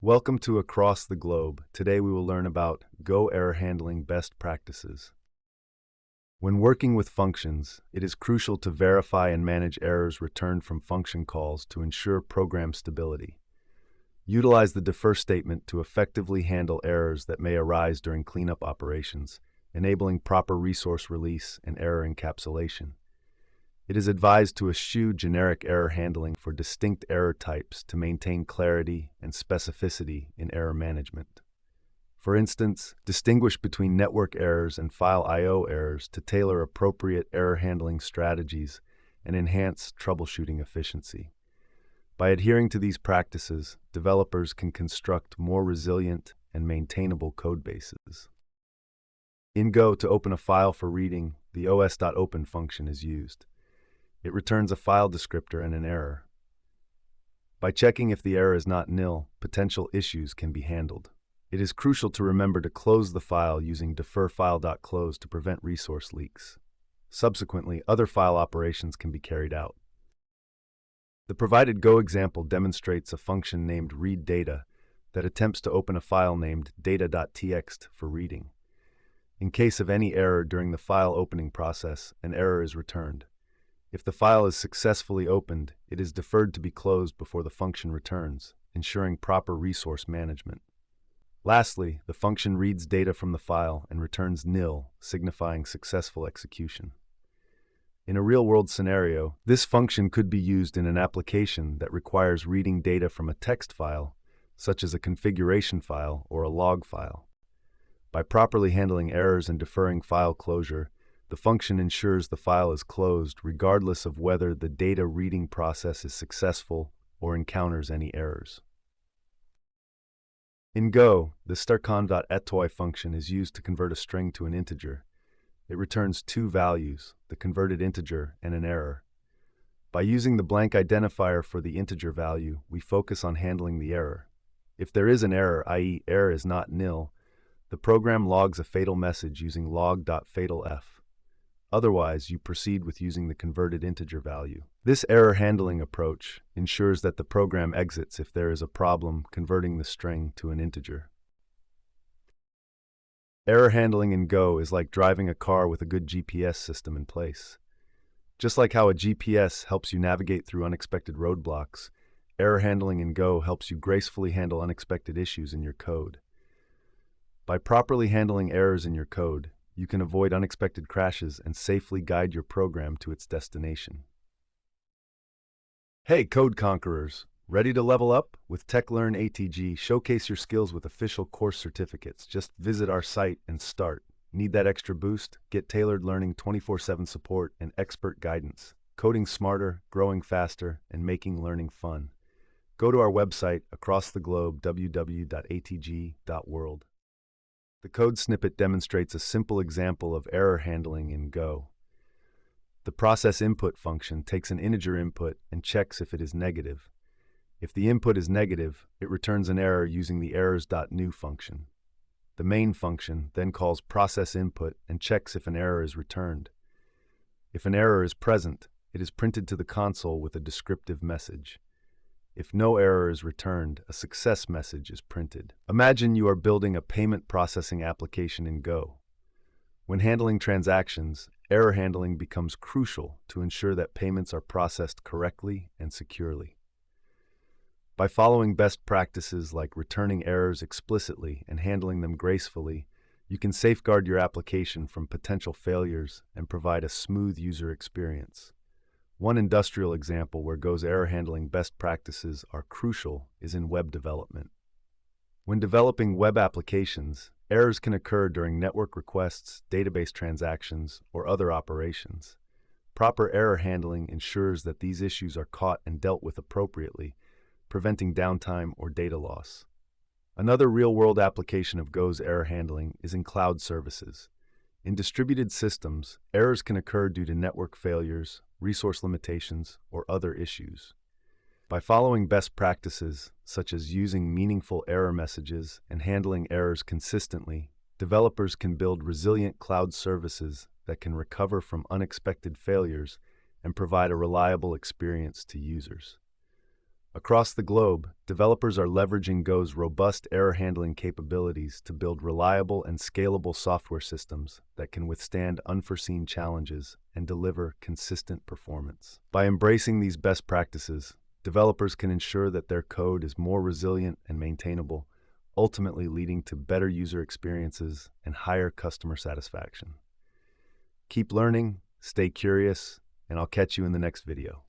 Welcome to Across the Globe. Today we will learn about Go error handling best practices. When working with functions, it is crucial to verify and manage errors returned from function calls to ensure program stability. Utilize the defer statement to effectively handle errors that may arise during cleanup operations, enabling proper resource release and error encapsulation. It is advised to eschew generic error handling for distinct error types to maintain clarity and specificity in error management. For instance, distinguish between network errors and file I/O errors to tailor appropriate error handling strategies and enhance troubleshooting efficiency. By adhering to these practices, developers can construct more resilient and maintainable code bases. In Go, to open a file for reading, the os.open function is used. It returns a file descriptor and an error. By checking if the error is not nil, potential issues can be handled. It is crucial to remember to close the file using deferFile.close to prevent resource leaks. Subsequently, other file operations can be carried out. The provided Go example demonstrates a function named readData that attempts to open a file named data.txt for reading. In case of any error during the file opening process, an error is returned. If the file is successfully opened, it is deferred to be closed before the function returns, ensuring proper resource management. Lastly, the function reads data from the file and returns nil, signifying successful execution. In a real-world scenario, this function could be used in an application that requires reading data from a text file, such as a configuration file or a log file. By properly handling errors and deferring file closure, the function ensures the file is closed regardless of whether the data reading process is successful or encounters any errors. In Go, the starcon.etoy function is used to convert a string to an integer. It returns two values, the converted integer and an error. By using the blank identifier for the integer value, we focus on handling the error. If there is an error, i.e., error is not nil, the program logs a fatal message using log.fatalf. Otherwise, you proceed with using the converted integer value. This error handling approach ensures that the program exits if there is a problem converting the string to an integer. Error handling in Go is like driving a car with a good GPS system in place. Just like how a GPS helps you navigate through unexpected roadblocks, error handling in Go helps you gracefully handle unexpected issues in your code. By properly handling errors in your code, you can avoid unexpected crashes and safely guide your program to its destination. Hey, Code Conquerors! Ready to level up? With TechLearn ATG, showcase your skills with official course certificates. Just visit our site and start. Need that extra boost? Get tailored learning, 24/7 support, and expert guidance. Coding smarter, growing faster, and making learning fun. Go to our website, across the globe, www.atg.world. The code snippet demonstrates a simple example of error handling in Go. The process input function takes an integer input and checks if it is negative. If the input is negative, it returns an error using the errors.new function. The main function then calls process input and checks if an error is returned. If an error is present, it is printed to the console with a descriptive message. If no error is returned, a success message is printed. Imagine you are building a payment processing application in Go. When handling transactions, error handling becomes crucial to ensure that payments are processed correctly and securely. By following best practices like returning errors explicitly and handling them gracefully, you can safeguard your application from potential failures and provide a smooth user experience. One industrial example where Go's error handling best practices are crucial is in web development. When developing web applications, errors can occur during network requests, database transactions, or other operations. Proper error handling ensures that these issues are caught and dealt with appropriately, preventing downtime or data loss. Another real-world application of Go's error handling is in cloud services. In distributed systems, errors can occur due to network failures, resource limitations, or other issues. By following best practices, such as using meaningful error messages and handling errors consistently, developers can build resilient cloud services that can recover from unexpected failures and provide a reliable experience to users. Across the globe, developers are leveraging Go's robust error handling capabilities to build reliable and scalable software systems that can withstand unforeseen challenges and deliver consistent performance. By embracing these best practices, developers can ensure that their code is more resilient and maintainable, ultimately leading to better user experiences and higher customer satisfaction. Keep learning, stay curious, and I'll catch you in the next video.